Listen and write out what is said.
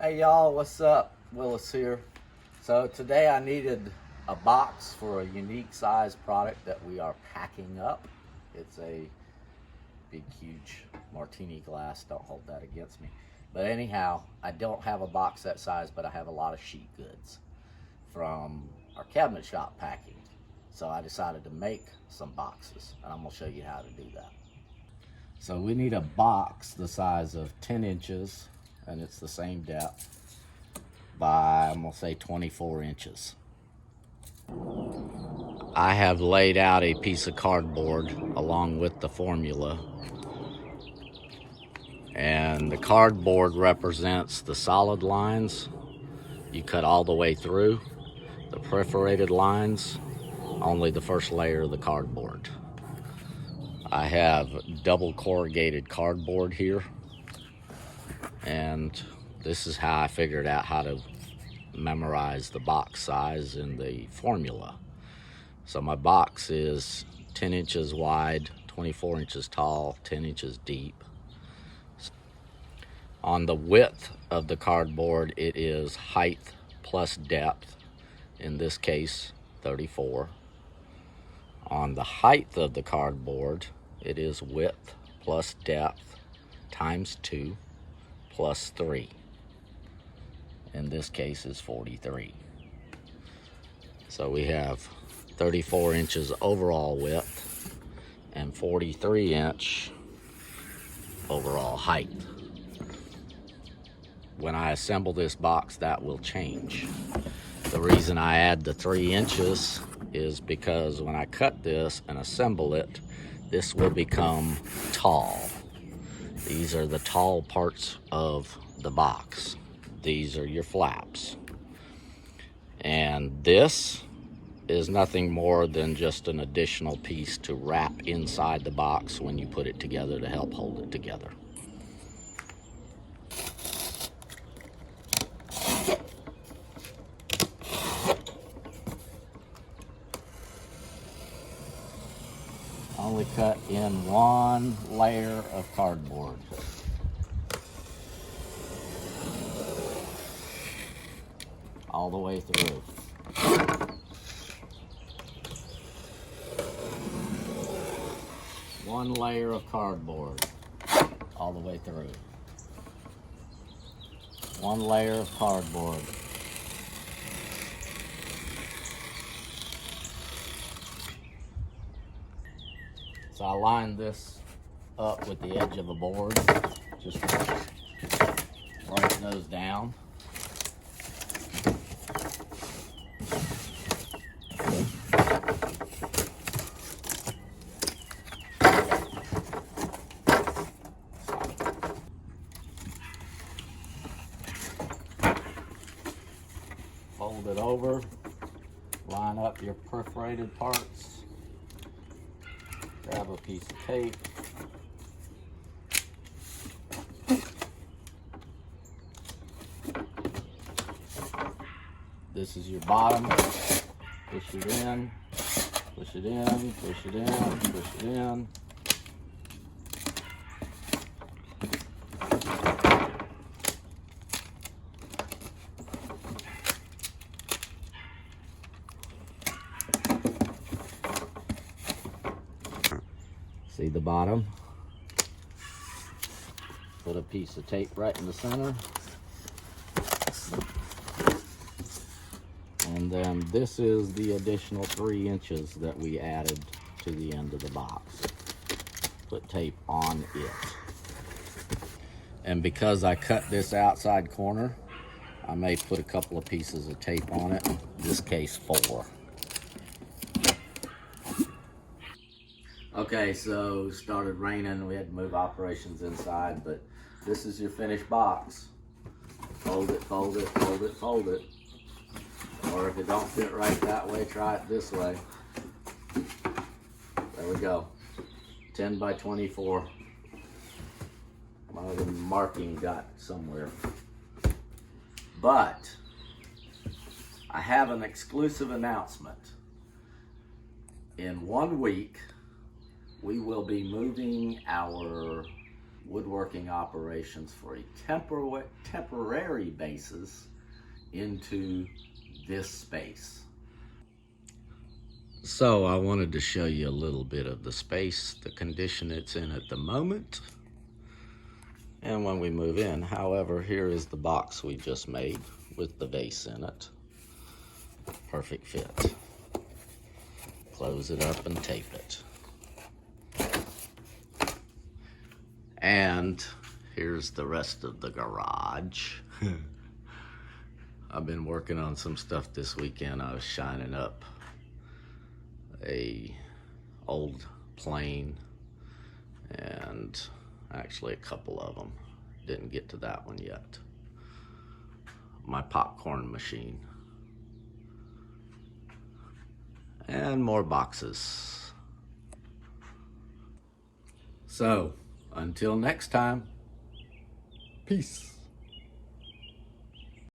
Hey y'all, what's up? Willis here. So today I needed a box for a unique size product that we are packing up. It's a big, huge martini glass. Don't hold that against me. But anyhow, I don't have a box that size, but I have a lot of sheet goods from our cabinet shop packing. So I decided to make some boxes, and I'm gonna show you how to do that. So we need a box the size of 10 inches, and it's the same depth, by, I'm gonna say 24 inches. I have laid out a piece of cardboard along with the formula, and the cardboard represents the solid lines. You cut all the way through. The perforated lines, only the first layer of the cardboard. I have double corrugated cardboard here, and this is how I figured out how to memorize the box size in the formula. So my box is 10 inches wide, 24 inches tall, 10 inches deep. On the width of the cardboard, it is height plus depth, in this case 34. On the height of the cardboard, it is width plus depth times 2 plus 3. In this case is 43. So we have 34 inches overall width and 43 inch overall height. When I assemble this box, that will change. The reason I add the 3 inches is because when I cut this and assemble it, this will become tall. These are the tall parts of the box. These are your flaps. And this is nothing more than just an additional piece to wrap inside the box when you put it together to help hold it together. Only cut in one layer of cardboard. All the way through. One layer of cardboard all the way through. One layer of cardboard. So I line this up with the edge of the board, just break those down. Fold it over, line up your perforated parts. Grab a piece of tape. This is your bottom. Push it in, push it in, push it in, push it in. See the bottom? Put a piece of tape right in the center. And then this is the additional 3 inches that we added to the end of the box. Put tape on it. And because I cut this outside corner, I may put a couple of pieces of tape on it. In this case, 4. Okay, so started raining. We had to move operations inside, but this is your finished box. Fold it, fold it, fold it, fold it. Or if it don't fit right that way, try it this way. There we go. 10 by 24. My little marking got somewhere. But I have an exclusive announcement. In 1 week, we will be moving our woodworking operations for a temporary basis into this space. So I wanted to show you a little bit of the space, the condition it's in at the moment, and when we move in. However, here is the box we just made with the vase in it. Perfect fit. Close it up and tape it. And here's the rest of the garage. I've been working on some stuff this weekend. I was shining up a old plane, and actually a couple of them. Didn't get to that one yet. My popcorn machine. And more boxes. So, until next time, peace.